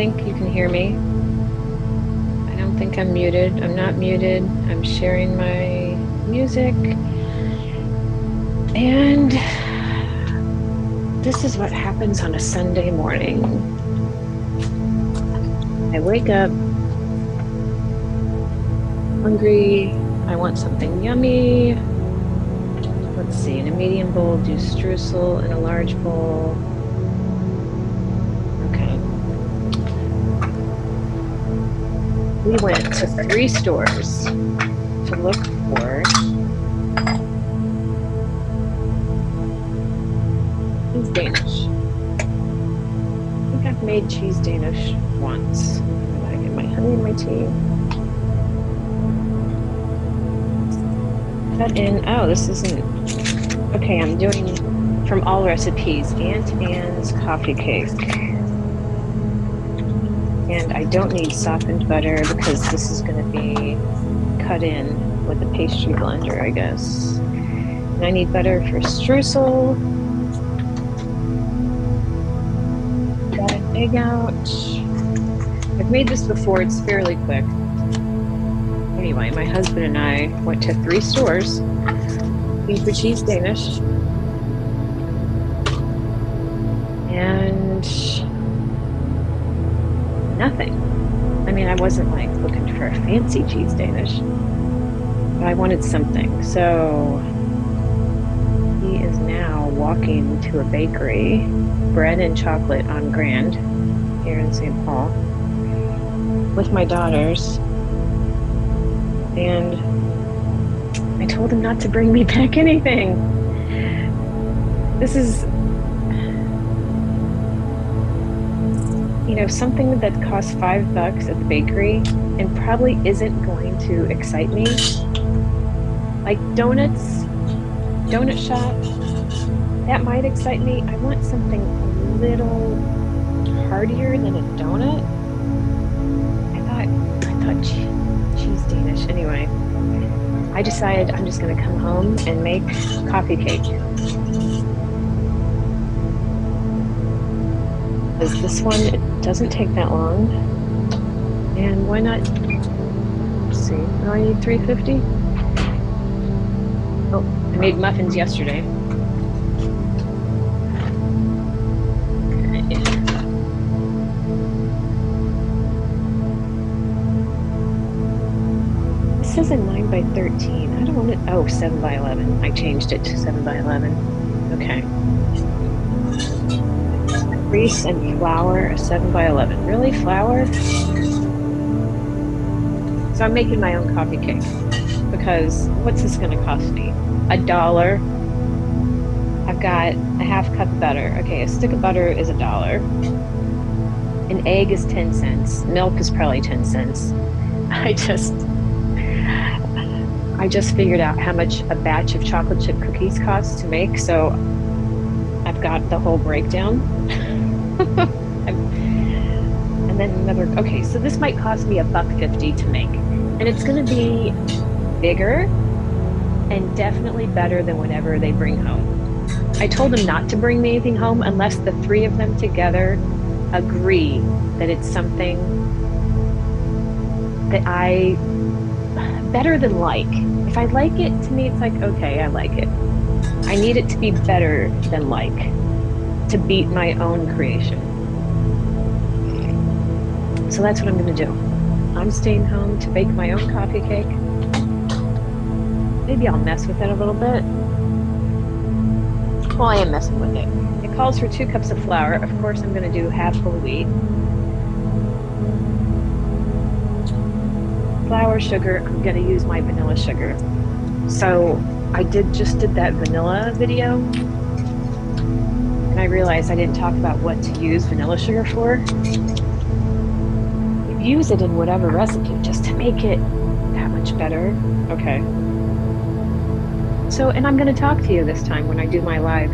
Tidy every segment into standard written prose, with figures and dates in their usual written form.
think you can hear me. I don't think I'm muted. I'm not muted. I'm sharing my music. And this is what happens on a Sunday morning. I wake up hungry. I want something yummy. Let's see, in a medium bowl, do streusel. In a large bowl. Okay. We went to 3 stores to look for cheese Danish. I think I've made cheese Danish once. I get my honey in my tea. Cut in. Oh, this isn't. Okay, I'm doing from Allrecipes, Aunt Anne's coffee cake. And I don't need softened butter because this is going to be cut in with a pastry blender, I guess. And I need butter for streusel. Got an egg out. I've made this before, it's fairly quick. Anyway, my husband and I went to 3 stores looking for cheese Danish. And nothing. I mean, I wasn't like looking for a fancy cheese Danish, but I wanted something. So he is now walking to a bakery, bread and chocolate on Grand here in St. Paul, with my daughters. And I told him not to bring me back anything. This is, you know, something that costs $5 at the bakery and probably isn't going to excite me. Like donuts, donut shop, that might excite me. I want something a little heartier than a donut. I thought cheese Danish. Anyway, I decided I'm just gonna come home and make coffee cake. Because this one, it doesn't take that long. And why not, let's see, do I need 350? Oh, I made muffins yesterday. Okay. This says a 9 by 13. I don't want it, oh, 7 by 11. I changed it to 7 by 11. Okay. Grease and flour, a 7 by 11. Really, flour? So I'm making my own coffee cake because what's this going to cost me? $1. I've got a half cup of butter. Okay, a stick of butter is $1. An egg is 10 cents. Milk is probably 10 cents. I just figured out how much a batch of chocolate chip cookies costs to make, so I've got the whole breakdown. And then another, okay, so this might cost me $1.50 to make. And it's gonna be bigger and definitely better than whatever they bring home. I told them not to bring me anything home unless the 3 of them together agree that it's something that I, better than like. If I like it, to me it's like, okay, I like it. I need it to be better than like, to beat my own creation. So that's what I'm gonna do. I'm staying home to bake my own coffee cake. Maybe I'll mess with it a little bit. Well, I am messing with it. It calls for 2 cups of flour. Of course, I'm gonna do half whole wheat. Flour, sugar, I'm gonna use my vanilla sugar. So I just did that vanilla video, and I realized I didn't talk about what to use vanilla sugar for. You use it in whatever recipe just to make it that much better. Okay. So, and I'm gonna talk to you this time when I do my live.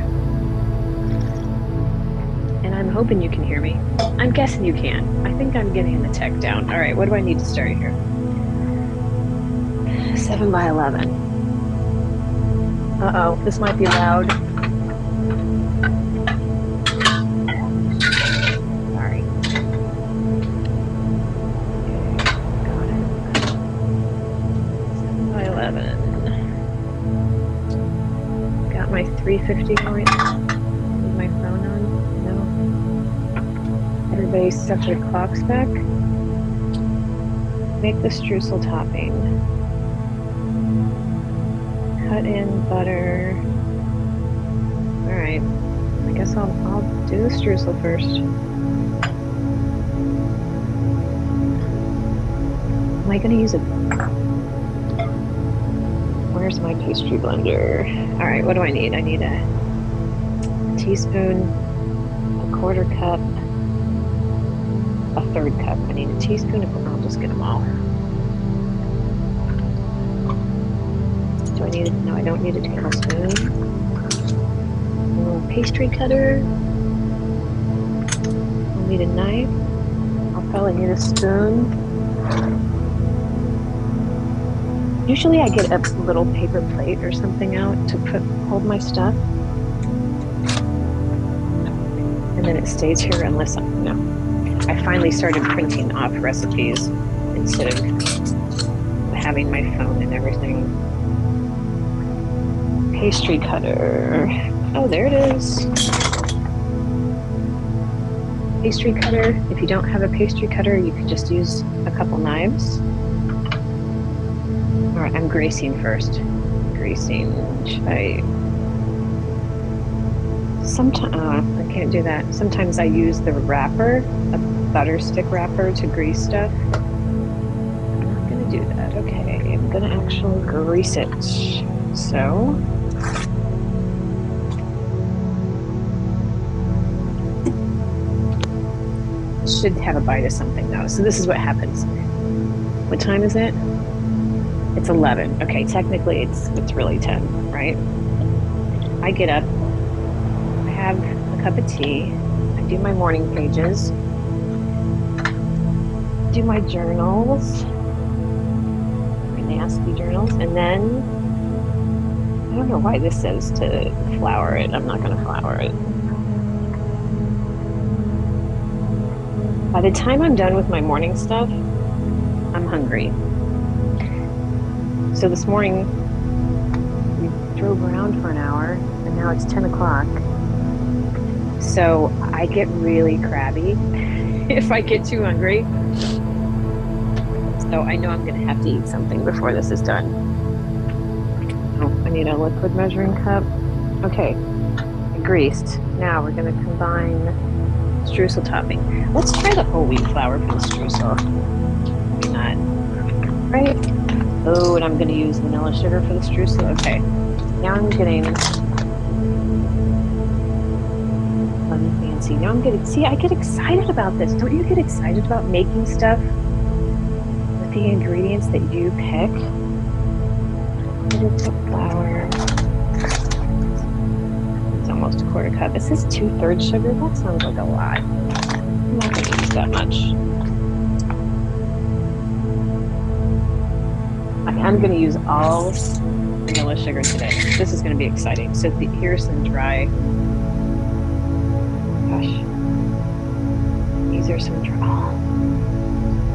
And I'm hoping you can hear me. I'm guessing you can. I think I'm getting the tech down. All right, what do I need to start here? 7 by 11. Uh-oh, this might be loud. Sorry. 3:50 going? Is my phone on? No. Everybody set their clocks back. Make the streusel topping. Cut in butter. All right. I guess I'll do the streusel first. Am I going to use a... Where's my pastry blender? All right, what do I need? I need a teaspoon, a quarter cup, a third cup. I need a teaspoon. I'll just get them all. Do I need it? No, I don't need a tablespoon. A little pastry cutter. I'll need a knife. I'll probably need a spoon. Usually I get a little paper plate or something out to hold my stuff. And then it stays here unless I finally started printing off recipes instead of having my phone and everything. Pastry cutter. Oh, there it is. Pastry cutter. If you don't have a pastry cutter, you could just use a couple knives. All right, I'm greasing first. Greasing. Should I? Sometimes I can't do that. Sometimes I use the wrapper, a butter stick wrapper, to grease stuff. I'm not gonna do that. Okay, I'm gonna actually grease it. So. Should have a bite of something though. So this is what happens. What time is it? It's 11. Okay, technically it's really 10, right? I get up, I have a cup of tea, I do my morning pages, do my journals, my nasty journals, and then I don't know why this says to flour it. I'm not gonna flour it. By the time I'm done with my morning stuff, I'm hungry. So this morning, we drove around for an hour, and now it's 10 o'clock. So I get really crabby if I get too hungry. So I know I'm gonna have to eat something before this is done. Oh, I need a liquid measuring cup. Okay, greased. Now we're gonna combine streusel topping. Let's try the whole wheat flour for the streusel. Maybe not. Right? Oh, and I'm going to use vanilla sugar for the streusel. Okay. Now I'm getting fancy. Now I'm getting... See, I get excited about this. Don't you get excited about making stuff with the ingredients that you pick? Little flour. It's almost a quarter cup. It says 2/3 sugar. That sounds like a lot. I'm not going to use that much. I'm going to use all vanilla sugar today. This is going to be exciting. So here's some dry... Gosh. These are some dry... Oh.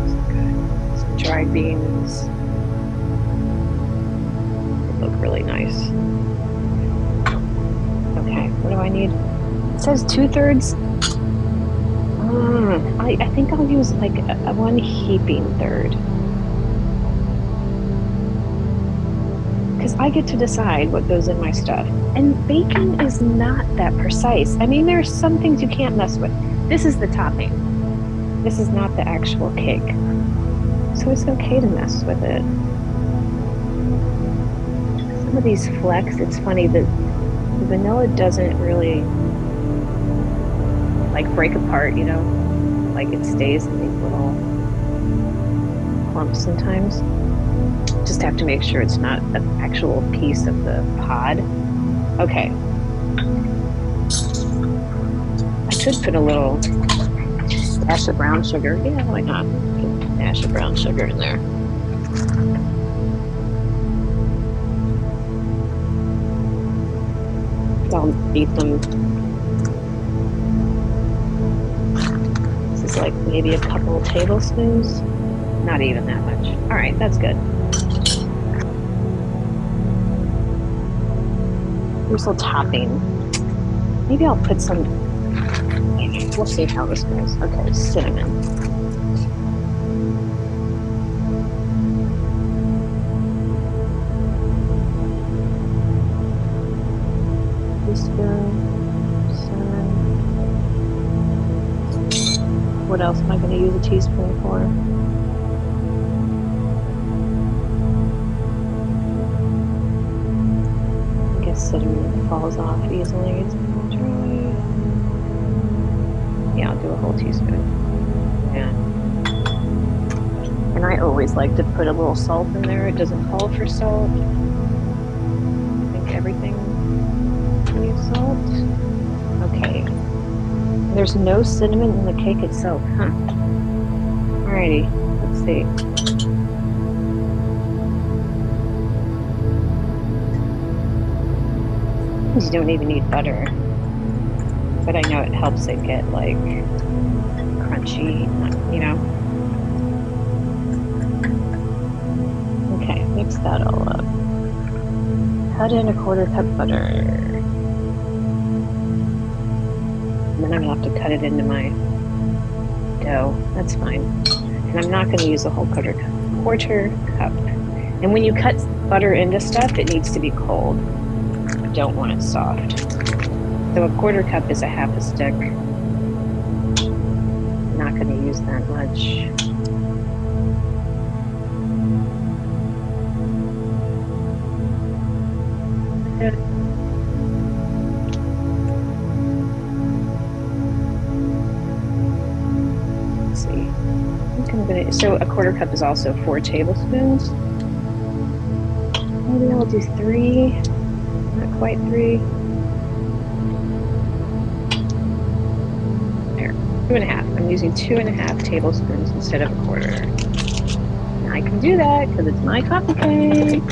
So good. Some dried beans. They look really nice. Okay, what do I need? It says 2/3. I think I'll use like a 1 heaping third. Because I get to decide what goes in my stuff. And baking is not that precise. I mean, there's some things you can't mess with. This is the topping. This is not the actual cake. So it's okay to mess with it. Some of these flecks, it's funny that the vanilla doesn't really like break apart, you know? Like it stays in these little clumps sometimes. Just have to make sure it's not an actual piece of the pod. Okay. I could put a little dash of brown sugar. Yeah, why not? Put a dash of brown sugar in there. I'll beat them. This is like maybe a couple tablespoons. Not even that much. All right, that's good. Streusel topping. Maybe I'll put some. We'll see how this goes. Okay, cinnamon. Teaspoon cinnamon. What else am I going to use a teaspoon for? I guess cinnamon falls off easily. Yeah, I'll do a whole teaspoon. Yeah. And I always like to put a little salt in there. It doesn't call for salt. I think everything needs salt. Okay. There's no cinnamon in the cake itself, huh? Alrighty, let's see. You don't even need butter. But I know it helps it get like crunchy, you know. Okay, mix that all up. Cut in a 1/4 cup butter. And then I'm gonna have to cut it into my dough. That's fine. And I'm not gonna use a whole 1/4 cup. 1/4 cup. And when you cut butter into stuff, it needs to be cold. You don't want it soft. So a 1/4 cup is a 1/2 stick. Not going to use that much. Let's see. I think I'm going to. So a 1/4 cup is also 4 tablespoons. Maybe I'll do 3. Not quite 3. 2.5. I'm using 2.5 tablespoons instead of a 1/4. And I can do that because it's my coffee cake.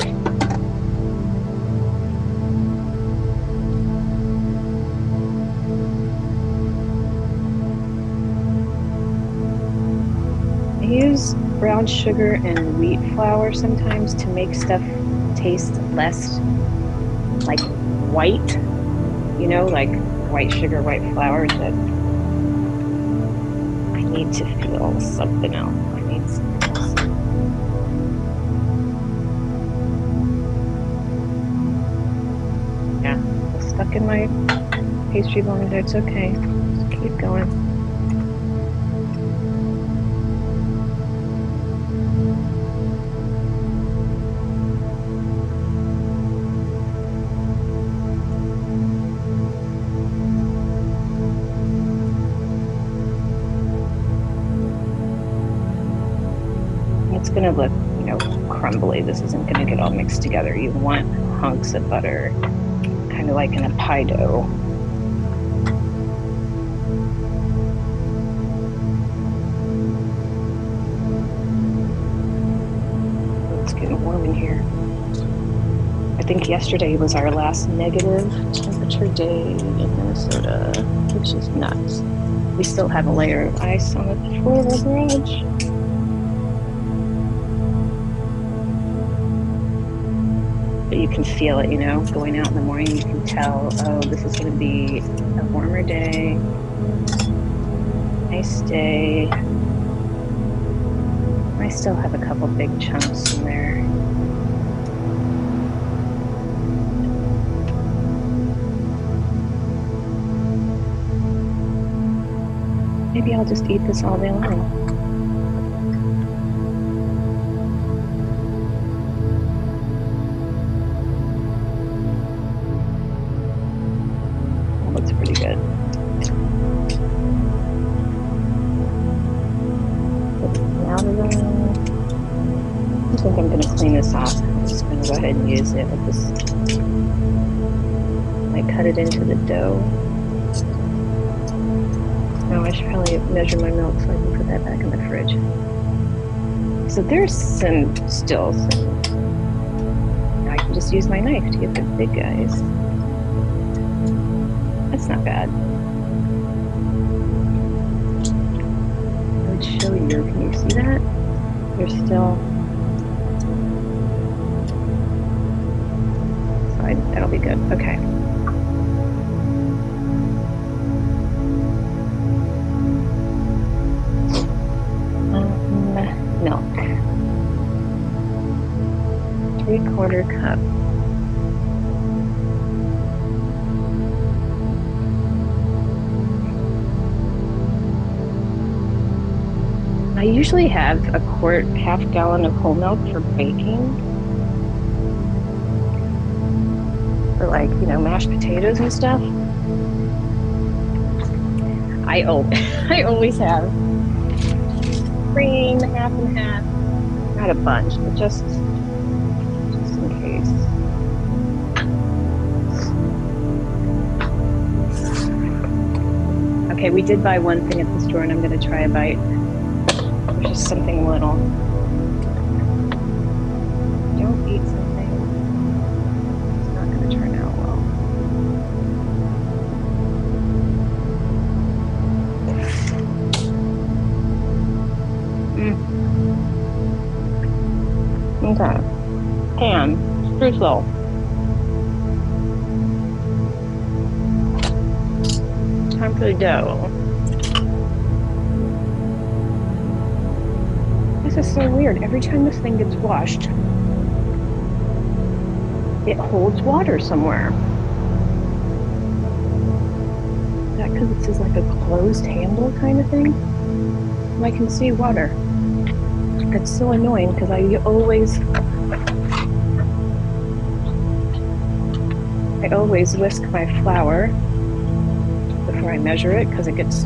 I use brown sugar and wheat flour sometimes to make stuff taste less like white, you know, like white sugar, white flour. That I need to feel something else. I need something else. Yeah, I'm stuck in my pastry blender. It's okay. Just keep going. It's gonna look, you know, crumbly. This isn't gonna get all mixed together. You want hunks of butter, kind of like in a pie dough. It's getting warm in here. I think yesterday was our last negative temperature day in Minnesota, which is nuts. We still have a layer of ice on the floor of our garage. But you can feel it, you know, going out in the morning, you can tell, oh, this is going to be a warmer day, nice day. I still have a couple big chunks in there. Maybe I'll just eat this all day long. Looks pretty good. Now I think I'm going to clean this off. I'm just going to go ahead and use it with this. I cut it into the dough. Oh, I should probably measure my milk so I can put that back in the fridge. So there's still some. I can just use my knife to get the big guys. That's not bad. I would show you. Can you see that? There's still. That'll be good. Okay. 3/4 cup. I usually have a half gallon of whole milk for baking. For like, mashed potatoes and stuff. I always have cream, half and half. Not a bunch, but just in case. Okay, we did buy one thing at the store and I'm gonna try a bite. Just something little. Don't eat something. It's not gonna turn out well. Okay. Pan, streusel. Time for the dough. This is so weird. Every time this thing gets washed, it holds water somewhere. Is that because this is like a closed handle kind of thing? And I can see water. It's so annoying because I always whisk my flour before I measure it because it gets,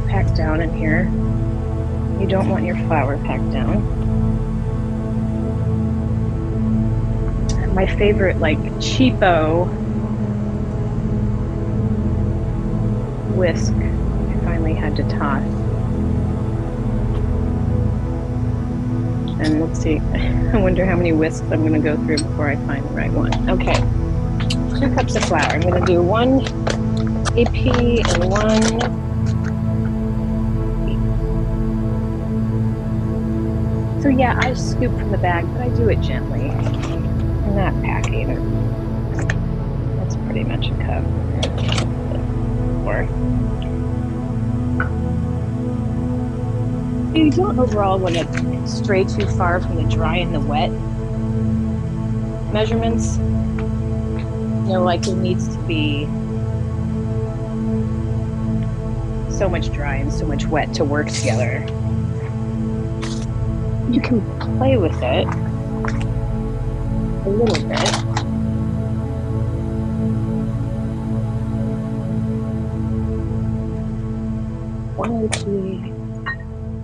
packed down in here. You don't want your flour packed down. My favorite, like, cheapo whisk I finally had to toss. And let's see, I wonder how many whisks I'm gonna go through before I find the right one. Okay, 2 cups of flour. I'm gonna do 1 AP and 1 So yeah, I scoop from the bag, but I do it gently. I'm not packing it. That's pretty much a cup. You don't overall want to stray too far from the dry and the wet measurements. Like there needs to be so much dry and so much wet to work together. You can play with it a little bit. One AP,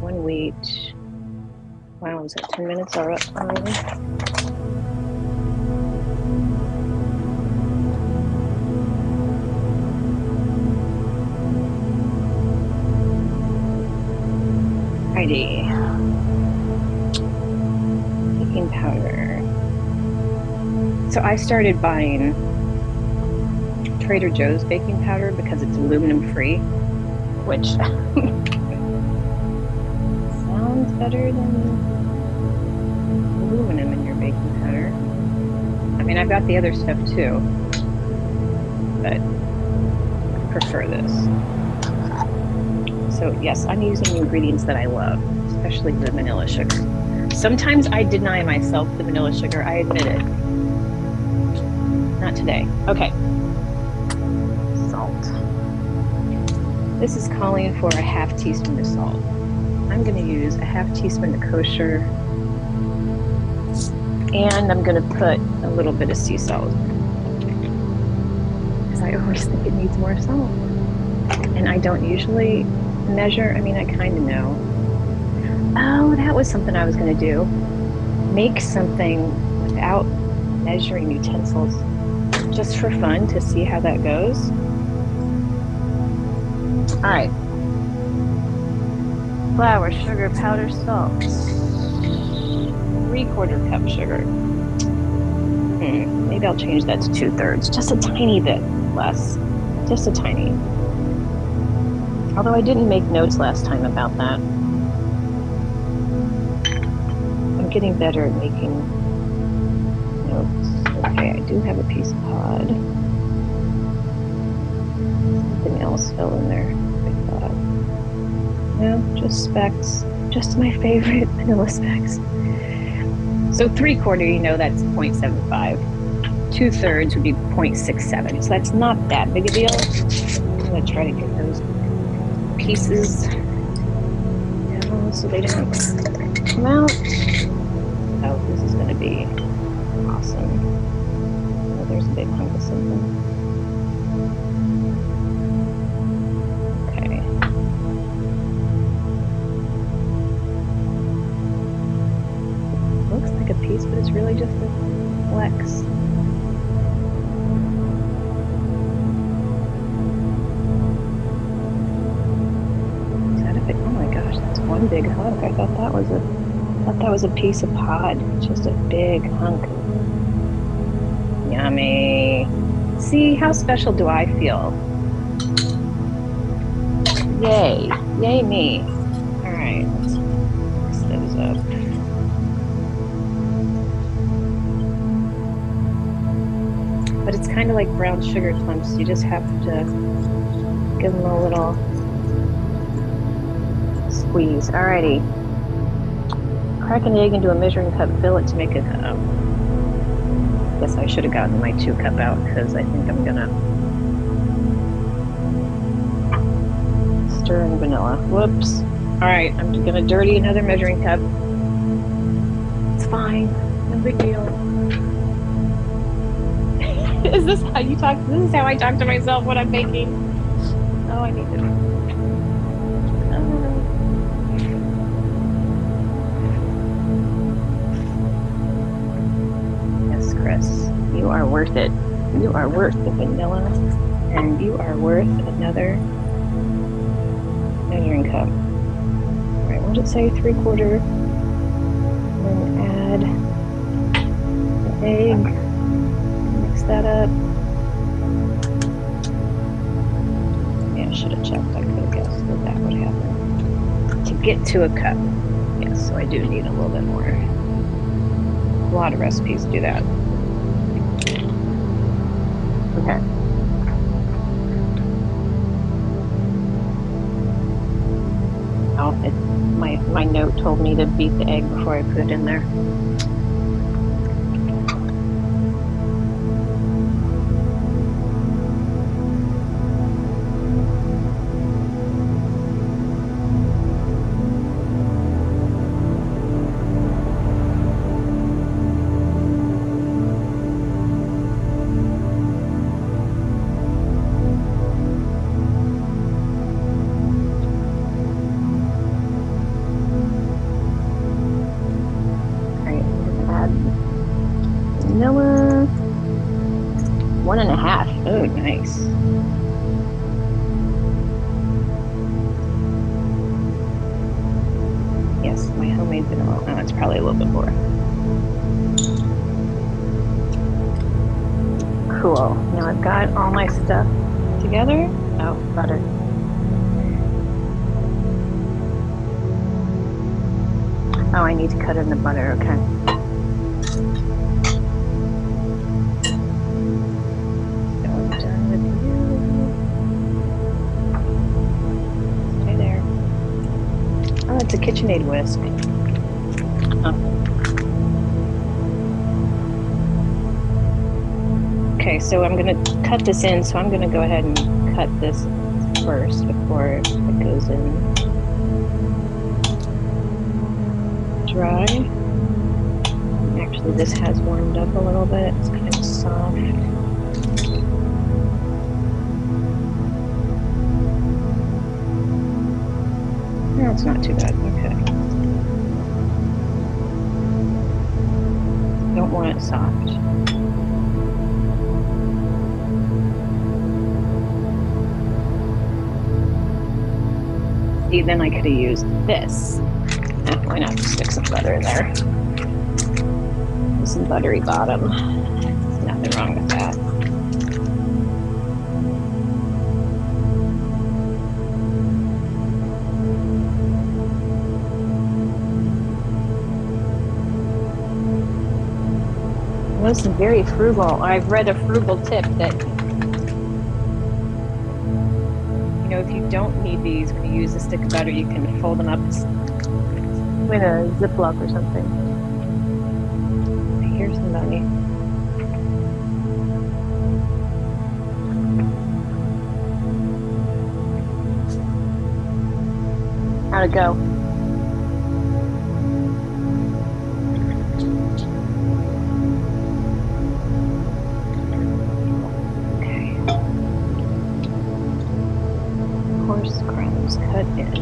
1 wheat. Wow, was that 10 minutes already? Righty. Baking powder. So I started buying Trader Joe's baking powder because it's aluminum free, which sounds better than aluminum in your baking powder. I mean, I've got the other stuff too, but I prefer this. So yes, I'm using the ingredients that I love, especially the vanilla sugar. Sometimes I deny myself the vanilla sugar, I admit it. Not today. Okay. Salt. This is calling for a ½ teaspoon of salt. I'm going to use a ½ teaspoon of kosher, and I'm going to put a little bit of sea salt because I always think it needs more salt. And I don't usually measure. I mean, I kind of know. Oh, that was something I was going to do. Make something without measuring utensils, just for fun, to see how that goes. All right. Flour, sugar, powder, salt. 3/4 cup sugar. Maybe I'll change that to 2/3, just a tiny bit less, just a tiny. Although I didn't make notes last time about that. I'm getting better at making notes. Okay, I do have a piece of pod. Something else fell in there, I thought. No, just specks. Just my favorite vanilla specks. So 3/4, you know, that's 0.75. 2/3 would be 0.67. So that's not that big a deal. I'm going to try to get those pieces down so they don't come out. Oh, this is going to be awesome. Oh, there's a big hunk of something. Okay. Looks like a piece, but it's really just a flex. Oh my gosh, that's one big hunk. I thought that was a piece of pod. It's just a big hunk. Yummy. See, how special do I feel? Yay. Yay me. All right, let's mix those up. But it's kind of like brown sugar clumps. You just have to give them a little squeeze. Alrighty. Crack an egg into a measuring cup, fill it to make a cup. Guess I should have gotten my 2 cup out because I think I'm gonna stir in vanilla. Whoops. Alright, I'm gonna dirty another measuring cup. It's fine. No big deal. Is this how you talk? This is how I talk to myself when I'm baking. Oh, I need to. Chris, you are worth it. You are worth the vanilla, and you are worth another measuring cup. All right, what did it say? 3/4. Then add the egg. Mix that up. Yeah, I should have checked. I could have guessed that would happen. To get to a cup. Yes, so I do need a little bit more. A lot of recipes do that. Okay. Oh, my note told me to beat the egg before I put it in there. Vanilla. 1.5. Oh, nice. Yes, my homemade vanilla. Oh, it's probably a little bit more. Cool. Now I've got all my stuff together. Oh, butter. Oh, I need to cut in the butter. Okay. It's a KitchenAid whisk. Oh. Okay, so I'm going to cut this in. So I'm going to go ahead and cut this first before it goes in dry. Actually, this has warmed up a little bit. It's kind of soft. No, it's not too bad. Okay. Don't want it soft. See, then I could have used this. Why not just stick some butter in there? Some buttery bottom. There's nothing wrong with that. Was very frugal. I've read a frugal tip that, you know, if you don't need these, when you use a stick of butter, you can fold them up with a Ziploc or something. hear somebody. How'd it go? Okay. Coarse crumbs cut in.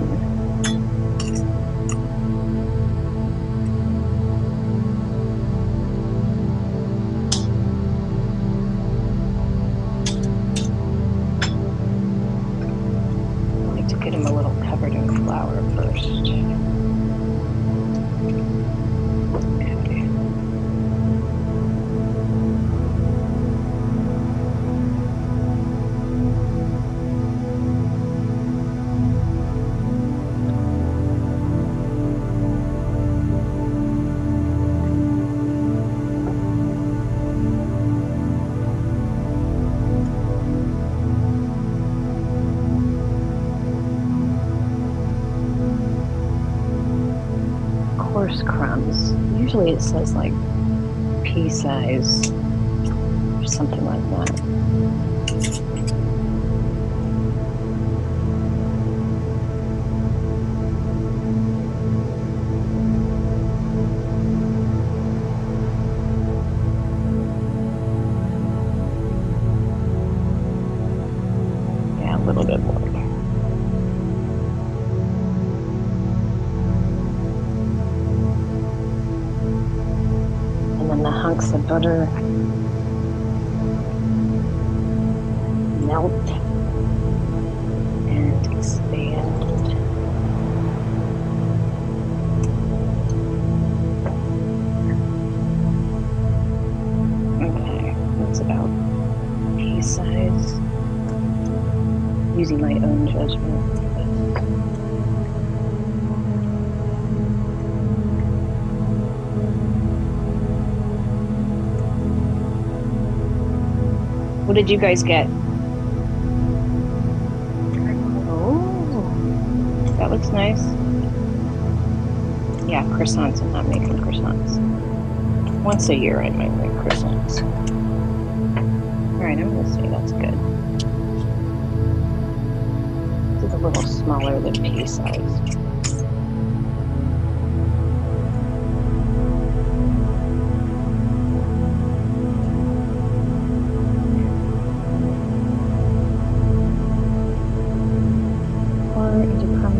Get them a little covered in flour first. Okay. Coarse crumbs. Usually it says like pea size or something like that. Yeah, a little bit more. The hunks of butter melt and expand. Okay, that's about pea size. Using my own judgment. What did you guys get? Oh, that looks nice. Yeah, croissants. I'm not making croissants. Once a year I might make croissants. All right, I'm gonna say that's good. This is a little smaller than pea size.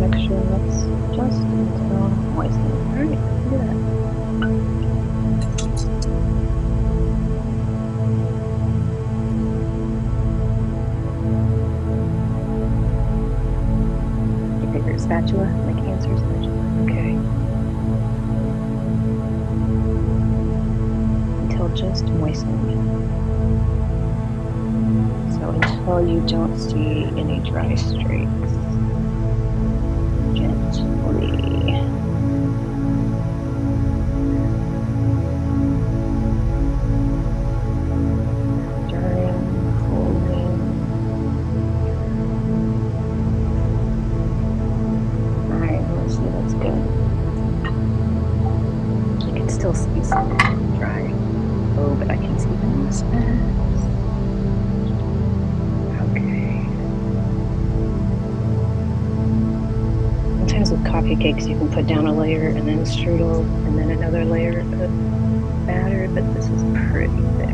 Mixture mix just until moistened. All right, do that. Your favorite spatula? My cancer spatula. Okay. Until just moistened. So until you don't see any dry streaks. Still see some dry. Oh, but I can see them this fast. Okay. Sometimes with coffee cakes, you can put down a layer and then strudel and then another layer of batter, but this is pretty thick.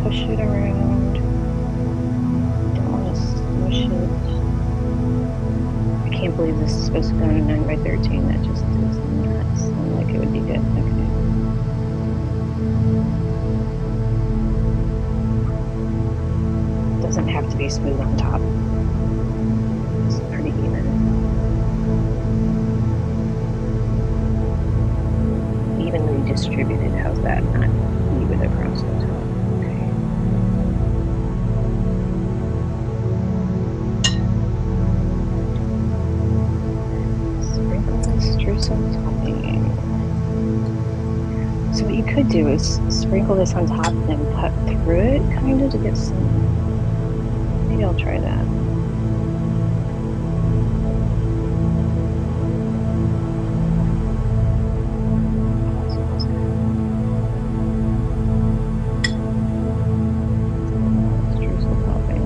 Push it around. Don't want to smush it. I can't believe this is supposed to go on a 9x13. That just is nuts. Sounds like it would be good. Okay. Doesn't have to be smooth on top. It's pretty even. Evenly distributed. How's that? Not even across the top. Streusel Topping. could do is sprinkle this on top and then cut through it, kind of to get some. Maybe I'll try that. Streusel topping.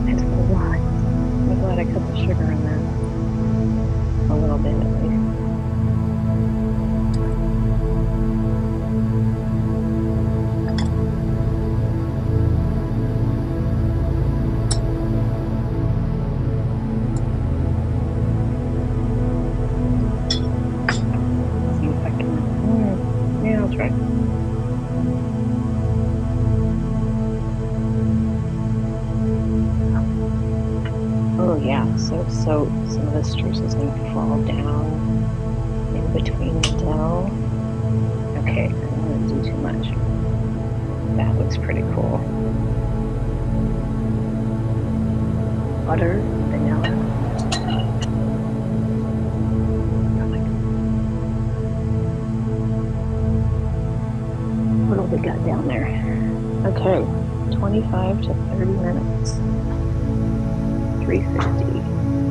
It's a lot. I'm glad I cut the sugar in there. A little bit at least. See if I can. Yeah, I'll try. Oh yeah, so some of the streusel is going to fall down in between the dough. Okay, I don't want to do too much. That looks pretty cool. Butter, vanilla. What have we got down there? Okay, 25 to 30 minutes. 350.